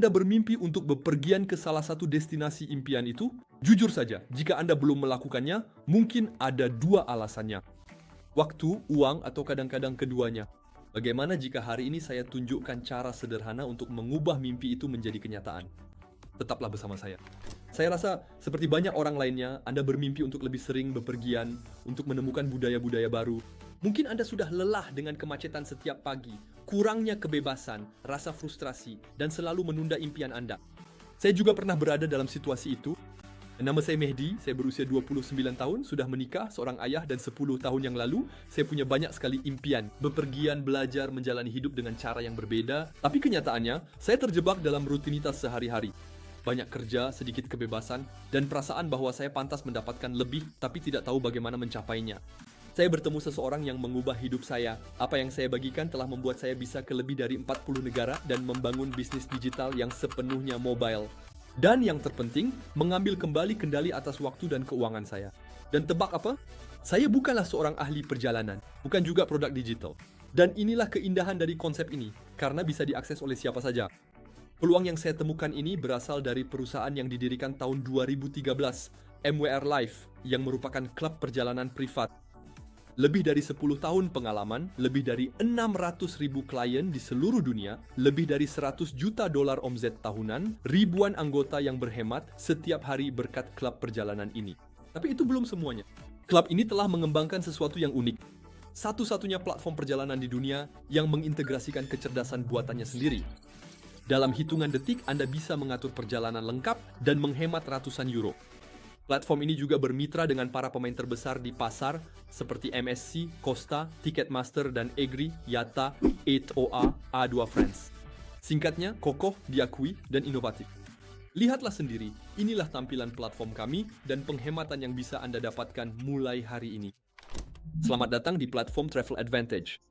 Anda bermimpi untuk bepergian ke salah satu destinasi impian itu? Jujur saja, jika Anda belum melakukannya, mungkin ada dua alasannya. Waktu, uang, atau kadang-kadang keduanya. Bagaimana jika hari ini saya tunjukkan cara sederhana untuk mengubah mimpi itu menjadi kenyataan? Tetaplah bersama saya. Saya rasa seperti banyak orang lainnya, Anda bermimpi untuk lebih sering bepergian, untuk menemukan budaya-budaya baru. Mungkin Anda sudah lelah dengan kemacetan setiap pagi, kurangnya kebebasan, rasa frustrasi, dan selalu menunda impian Anda. Saya juga pernah berada dalam situasi itu. Nama saya Mehdi, saya berusia 29 tahun, sudah menikah, seorang ayah, dan 10 tahun yang lalu, saya punya banyak sekali impian. Bepergian, belajar, menjalani hidup dengan cara yang berbeda. Tapi kenyataannya, saya terjebak dalam rutinitas sehari-hari. Banyak kerja, sedikit kebebasan, dan perasaan bahwa saya pantas mendapatkan lebih tapi tidak tahu bagaimana mencapainya. Saya bertemu seseorang yang mengubah hidup saya. Apa yang saya bagikan telah membuat saya bisa ke lebih dari 40 negara dan membangun bisnis digital yang sepenuhnya mobile. Dan yang terpenting, mengambil kembali kendali atas waktu dan keuangan saya. Dan tebak apa? Saya bukanlah seorang ahli perjalanan, bukan juga produk digital. Dan inilah keindahan dari konsep ini, karena bisa diakses oleh siapa saja. Peluang yang saya temukan ini berasal dari perusahaan yang didirikan tahun 2013, MWR Life, yang merupakan klub perjalanan privat. Lebih dari 10 tahun pengalaman, lebih dari 600.000 klien di seluruh dunia, lebih dari 100 juta dolar omzet tahunan, ribuan anggota yang berhemat setiap hari berkat klub perjalanan ini. Tapi itu belum semuanya. Klub ini telah mengembangkan sesuatu yang unik. Satu-satunya platform perjalanan di dunia yang mengintegrasikan kecerdasan buatannya sendiri. Dalam hitungan detik, Anda bisa mengatur perjalanan lengkap dan menghemat ratusan euro. Platform ini juga bermitra dengan para pemain terbesar di pasar seperti MSC, Costa, Ticketmaster, dan Egri, Yata, 8OA, A2 France. Singkatnya, kokoh, diakui, dan inovatif. Lihatlah sendiri, inilah tampilan platform kami dan penghematan yang bisa Anda dapatkan mulai hari ini. Selamat datang di platform Travel Advantage.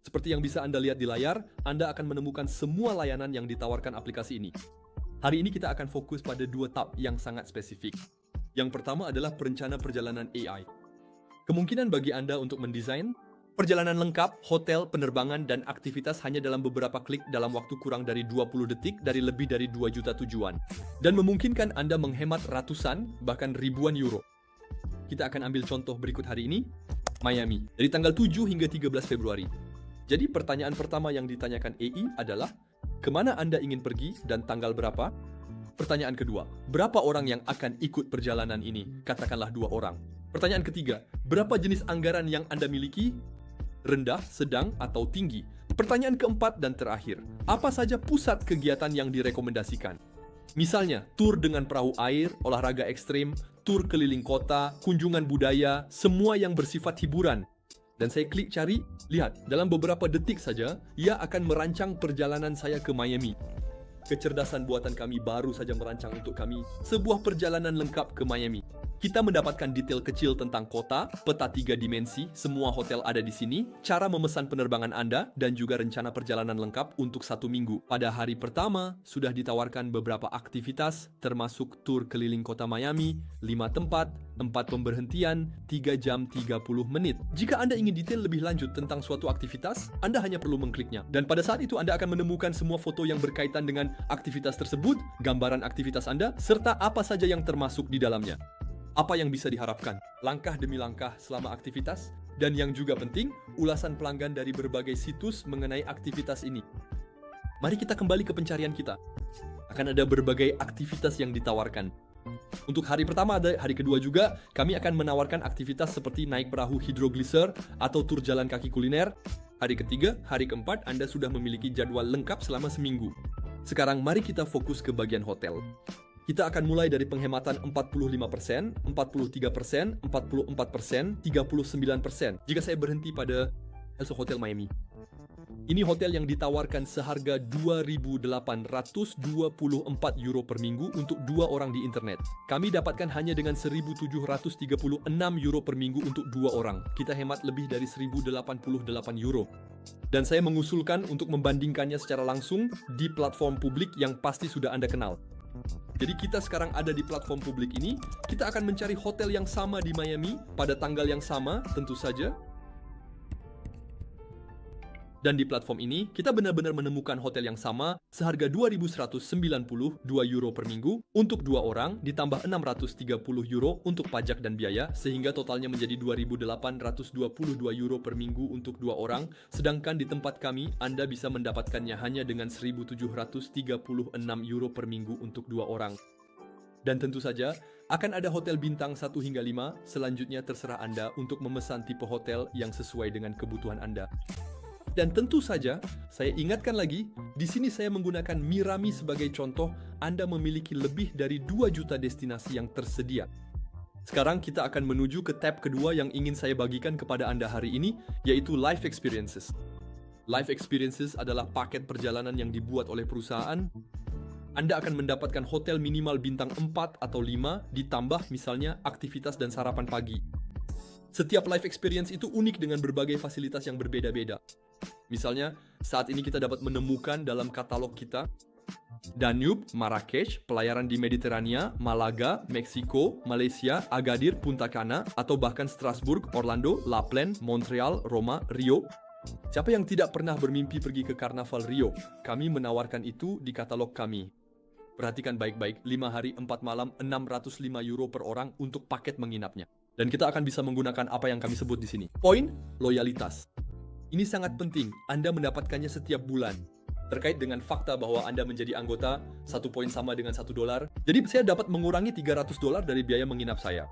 Seperti yang bisa Anda lihat di layar, Anda akan menemukan semua layanan yang ditawarkan aplikasi ini. Hari ini kita akan fokus pada dua tab yang sangat spesifik. Yang pertama adalah perencana perjalanan AI. Kemungkinan bagi Anda untuk mendesain perjalanan lengkap, hotel, penerbangan, dan aktivitas hanya dalam beberapa klik dalam waktu kurang dari 20 detik dari lebih dari 2 juta tujuan. Dan memungkinkan Anda menghemat ratusan, bahkan ribuan euro. Kita akan ambil contoh berikut hari ini, Miami, dari tanggal 7 hingga 13 Februari. Jadi pertanyaan pertama yang ditanyakan AI adalah, kemana Anda ingin pergi dan tanggal berapa? Pertanyaan kedua, berapa orang yang akan ikut perjalanan ini? Katakanlah 2 orang. Pertanyaan ketiga, berapa jenis anggaran yang Anda miliki? Rendah, sedang, atau tinggi? Pertanyaan keempat dan terakhir, apa saja pusat kegiatan yang direkomendasikan? Misalnya, tur dengan perahu air, olahraga ekstrim, tur keliling kota, kunjungan budaya, semua yang bersifat hiburan. Dan saya klik cari, lihat, dalam beberapa detik saja, ia akan merancang perjalanan saya ke Miami. Kecerdasan buatan kami baru saja merancang untuk kami sebuah perjalanan lengkap ke Miami. Kita mendapatkan detail kecil tentang kota, peta 3 dimensi, semua hotel ada di sini, cara memesan penerbangan Anda, dan juga rencana perjalanan lengkap untuk 1 minggu. Pada hari pertama, sudah ditawarkan beberapa aktivitas, termasuk tur keliling kota Miami, 5 tempat, 4 pemberhentian, 3 jam 30 menit. Jika Anda ingin detail lebih lanjut tentang suatu aktivitas, Anda hanya perlu mengkliknya. Dan pada saat itu Anda akan menemukan semua foto yang berkaitan dengan aktivitas tersebut, gambaran aktivitas Anda, serta apa saja yang termasuk di dalamnya. Apa yang bisa diharapkan? Langkah demi langkah selama aktivitas, dan yang juga penting, ulasan pelanggan dari berbagai situs mengenai aktivitas ini. Mari kita kembali ke pencarian kita. Akan ada berbagai aktivitas yang ditawarkan. Untuk hari pertama ada, hari kedua juga, kami akan menawarkan aktivitas seperti naik perahu hidrogliser atau tur jalan kaki kuliner. Hari ketiga, hari keempat, Anda sudah memiliki jadwal lengkap selama seminggu. Sekarang mari kita fokus ke bagian hotel. Kita akan mulai dari penghematan 45%, 43%, 44%, 39% jika saya berhenti pada Hotel Miami. Ini hotel yang ditawarkan seharga 2.824 euro per minggu untuk 2 orang di internet. Kami dapatkan hanya dengan 1.736 euro per minggu untuk 2 orang. Kita hemat lebih dari 1.088 euro. Dan saya mengusulkan untuk membandingkannya secara langsung di platform publik yang pasti sudah Anda kenal. Jadi kita sekarang ada di platform publik ini, kita akan mencari hotel yang sama di Miami pada tanggal yang sama, tentu saja. Dan di platform ini, kita benar-benar menemukan hotel yang sama seharga 2.192 euro per minggu untuk 2 orang ditambah 630 euro untuk pajak dan biaya sehingga totalnya menjadi 2.822 euro per minggu untuk 2 orang, sedangkan di tempat kami Anda bisa mendapatkannya hanya dengan 1.736 euro per minggu untuk 2 orang. Dan tentu saja, akan ada hotel bintang 1 hingga 5, selanjutnya terserah Anda untuk memesan tipe hotel yang sesuai dengan kebutuhan Anda. Dan tentu saja, saya ingatkan lagi, di sini saya menggunakan Mirami sebagai contoh, Anda memiliki lebih dari 2 juta destinasi yang tersedia. Sekarang kita akan menuju ke tab kedua yang ingin saya bagikan kepada Anda hari ini, yaitu Life Experiences. Life Experiences adalah paket perjalanan yang dibuat oleh perusahaan. Anda akan mendapatkan hotel minimal bintang 4 atau 5, ditambah misalnya aktivitas dan sarapan pagi. Setiap life experience itu unik dengan berbagai fasilitas yang berbeda-beda. Misalnya, saat ini kita dapat menemukan dalam katalog kita Danube, Marrakesh, pelayaran di Mediterania, Malaga, Meksiko, Malaysia, Agadir, Punta Cana, atau bahkan Strasbourg, Orlando, Lapland, Montreal, Roma, Rio. Siapa yang tidak pernah bermimpi pergi ke Karnaval Rio? Kami menawarkan itu di katalog kami. Perhatikan baik-baik, 5 hari 4 malam 605 euro per orang untuk paket menginapnya. Dan kita akan bisa menggunakan apa yang kami sebut di sini. Poin, loyalitas. Ini sangat penting, Anda mendapatkannya setiap bulan. Terkait dengan fakta bahwa Anda menjadi anggota, 1 poin sama dengan $1. Jadi saya dapat mengurangi $300 dari biaya menginap saya.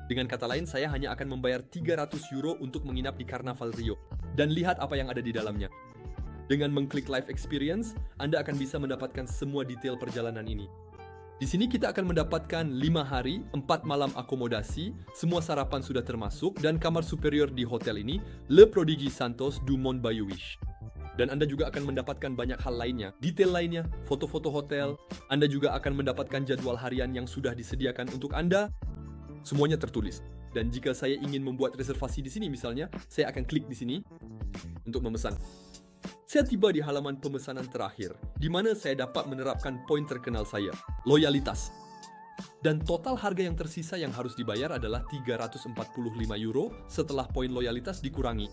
Dengan kata lain, saya hanya akan membayar 300 euro untuk menginap di Karnaval Rio. Dan lihat apa yang ada di dalamnya. Dengan mengklik Live Experience, Anda akan bisa mendapatkan semua detail perjalanan ini. Di sini kita akan mendapatkan 5 hari, 4 malam akomodasi, semua sarapan sudah termasuk, dan kamar superior di hotel ini, Le Prodigy Santos du Mont Bayouish. Dan Anda juga akan mendapatkan banyak hal lainnya, detail lainnya, foto-foto hotel. Anda juga akan mendapatkan jadwal harian yang sudah disediakan untuk Anda. Semuanya tertulis. Dan jika saya ingin membuat reservasi di sini misalnya, saya akan klik di sini untuk memesan. Saya tiba di halaman pemesanan terakhir, di mana saya dapat menerapkan poin terkenal saya, loyalitas. Dan total harga yang tersisa yang harus dibayar adalah 345 euro setelah poin loyalitas dikurangi.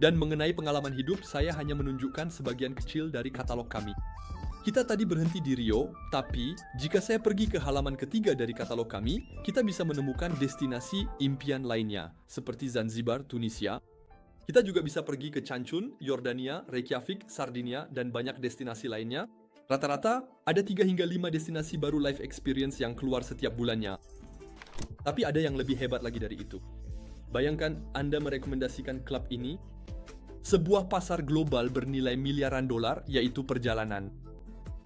Dan mengenai pengalaman hidup, saya hanya menunjukkan sebagian kecil dari katalog kami. Kita tadi berhenti di Rio, tapi jika saya pergi ke halaman ketiga dari katalog kami, kita bisa menemukan destinasi impian lainnya, seperti Zanzibar, Tunisia. Kita juga bisa pergi ke Cancun, Yordania, Reykjavik, Sardinia, dan banyak destinasi lainnya. Rata-rata, ada 3 hingga 5 destinasi baru life experience yang keluar setiap bulannya. Tapi ada yang lebih hebat lagi dari itu. Bayangkan Anda merekomendasikan klub ini, sebuah pasar global bernilai miliaran dolar, yaitu perjalanan.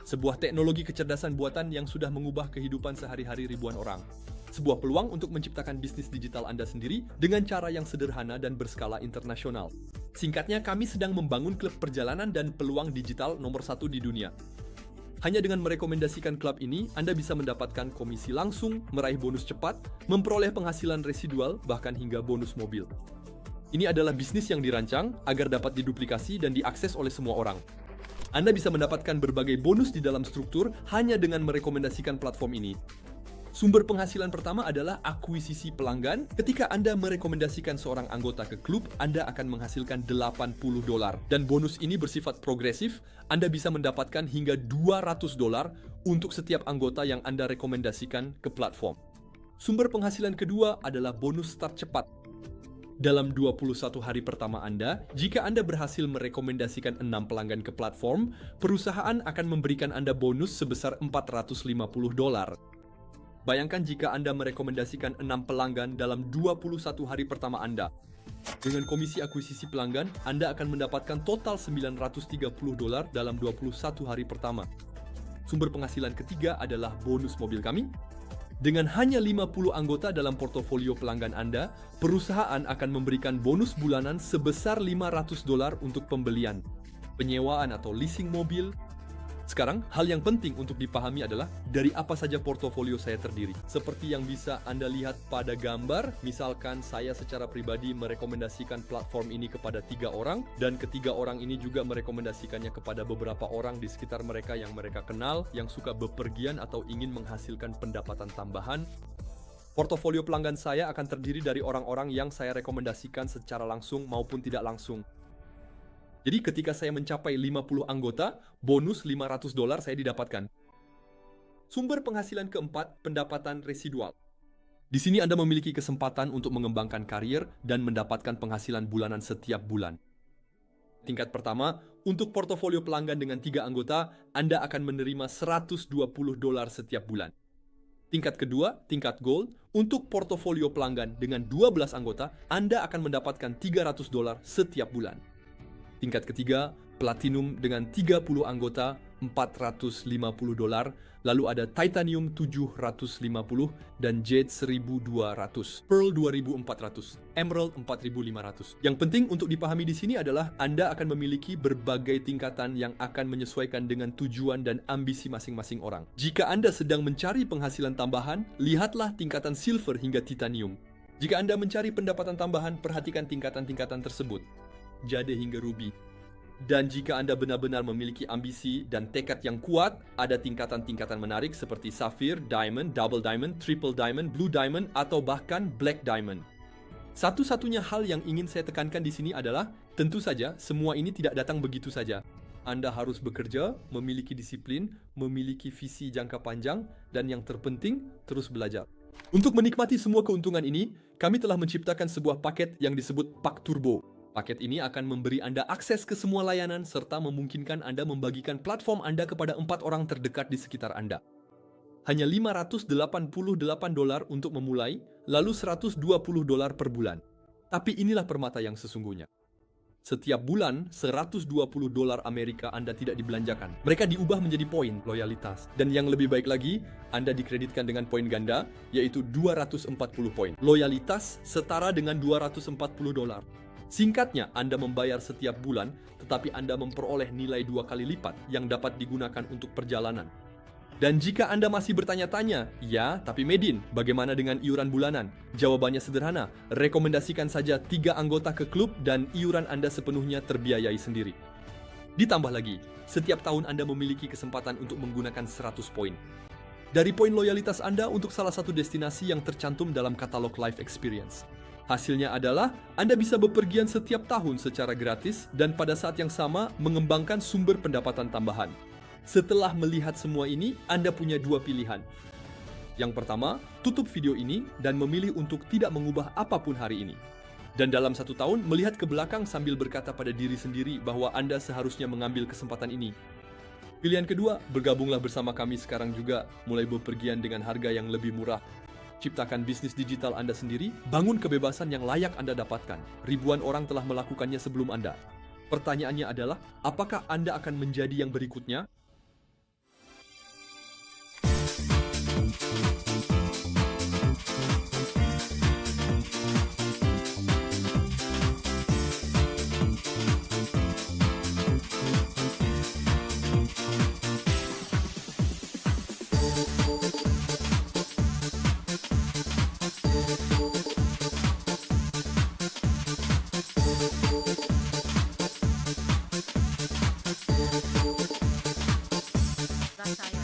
Sebuah teknologi kecerdasan buatan yang sudah mengubah kehidupan sehari-hari ribuan orang. Sebuah peluang untuk menciptakan bisnis digital Anda sendiri dengan cara yang sederhana dan berskala internasional. Singkatnya, kami sedang membangun klub perjalanan dan peluang digital nomor 1 di dunia. Hanya dengan merekomendasikan klub ini, Anda bisa mendapatkan komisi langsung, meraih bonus cepat, memperoleh penghasilan residual, bahkan hingga bonus mobil. Ini adalah bisnis yang dirancang agar dapat diduplikasi dan diakses oleh semua orang. Anda bisa mendapatkan berbagai bonus di dalam struktur hanya dengan merekomendasikan platform ini. Sumber penghasilan pertama adalah akuisisi pelanggan. Ketika Anda merekomendasikan seorang anggota ke klub, Anda akan menghasilkan $80. Dan bonus ini bersifat progresif. Anda bisa mendapatkan hingga $200 untuk setiap anggota yang Anda rekomendasikan ke platform. Sumber penghasilan kedua adalah bonus start cepat. Dalam 21 hari pertama Anda, jika Anda berhasil merekomendasikan 6 pelanggan ke platform, perusahaan akan memberikan Anda bonus sebesar $450. Bayangkan jika Anda merekomendasikan 6 pelanggan dalam 21 hari pertama Anda. Dengan komisi akuisisi pelanggan, Anda akan mendapatkan total $930 dalam 21 hari pertama. Sumber penghasilan ketiga adalah bonus mobil kami. Dengan hanya 50 anggota dalam portofolio pelanggan Anda, perusahaan akan memberikan bonus bulanan sebesar $500 untuk pembelian, penyewaan atau leasing mobil. Sekarang, hal yang penting untuk dipahami adalah dari apa saja portofolio saya terdiri. Seperti yang bisa Anda lihat pada gambar, misalkan saya secara pribadi merekomendasikan platform ini kepada 3 orang, dan ketiga orang ini juga merekomendasikannya kepada beberapa orang di sekitar mereka yang mereka kenal, yang suka bepergian atau ingin menghasilkan pendapatan tambahan. Portofolio pelanggan saya akan terdiri dari orang-orang yang saya rekomendasikan secara langsung maupun tidak langsung. Jadi ketika saya mencapai 50 anggota, bonus $500 saya didapatkan. Sumber penghasilan keempat, pendapatan residual. Di sini Anda memiliki kesempatan untuk mengembangkan karir dan mendapatkan penghasilan bulanan setiap bulan. Tingkat pertama, untuk portofolio pelanggan dengan 3 anggota, Anda akan menerima $120 setiap bulan. Tingkat kedua, tingkat gold, untuk portofolio pelanggan dengan 12 anggota, Anda akan mendapatkan $300 setiap bulan. Tingkat ketiga, platinum dengan 30 anggota, $450, lalu ada titanium 750 dan jade 1200, pearl 2400, emerald 4500. Yang penting untuk dipahami di sini adalah Anda akan memiliki berbagai tingkatan yang akan menyesuaikan dengan tujuan dan ambisi masing-masing orang. Jika Anda sedang mencari penghasilan tambahan, lihatlah tingkatan silver hingga titanium. Jika Anda mencari pendapatan tambahan, perhatikan tingkatan-tingkatan tersebut. Jade hingga ruby. Dan jika Anda benar-benar memiliki ambisi dan tekad yang kuat, ada tingkatan-tingkatan menarik seperti Sapphire, Diamond, Double Diamond, Triple Diamond, Blue Diamond, atau bahkan Black Diamond. Satu-satunya hal yang ingin saya tekankan di sini adalah, tentu saja semua ini tidak datang begitu saja. Anda harus bekerja, memiliki disiplin, memiliki visi jangka panjang, dan yang terpenting, terus belajar. Untuk menikmati semua keuntungan ini, kami telah menciptakan sebuah paket yang disebut Pak Turbo. Paket ini akan memberi Anda akses ke semua layanan serta memungkinkan Anda membagikan platform Anda kepada 4 orang terdekat di sekitar Anda. Hanya $588 untuk memulai, lalu $120 per bulan. Tapi inilah permata yang sesungguhnya. Setiap bulan, $120 Amerika Anda tidak dibelanjakan. Mereka diubah menjadi poin loyalitas. Dan yang lebih baik lagi, Anda dikreditkan dengan poin ganda, yaitu 240 poin. Loyalitas setara dengan $240. Singkatnya, Anda membayar setiap bulan, tetapi Anda memperoleh nilai 2 kali lipat yang dapat digunakan untuk perjalanan. Dan jika Anda masih bertanya-tanya, ya, tapi Medin, bagaimana dengan iuran bulanan? Jawabannya sederhana, rekomendasikan saja 3 anggota ke klub dan iuran Anda sepenuhnya terbiayai sendiri. Ditambah lagi, setiap tahun Anda memiliki kesempatan untuk menggunakan 100 poin. Dari poin loyalitas Anda untuk salah satu destinasi yang tercantum dalam katalog Life Experience. Hasilnya adalah Anda bisa bepergian setiap tahun secara gratis dan pada saat yang sama mengembangkan sumber pendapatan tambahan. Setelah melihat semua ini, Anda punya 2 pilihan. Yang pertama, tutup video ini dan memilih untuk tidak mengubah apapun hari ini. Dan dalam 1 tahun, melihat ke belakang sambil berkata pada diri sendiri bahwa Anda seharusnya mengambil kesempatan ini. Pilihan kedua, bergabunglah bersama kami sekarang juga, mulai bepergian dengan harga yang lebih murah. Ciptakan bisnis digital Anda sendiri, bangun kebebasan yang layak Anda dapatkan. Ribuan orang telah melakukannya sebelum Anda. Pertanyaannya adalah, apakah Anda akan menjadi yang berikutnya? Rasaya.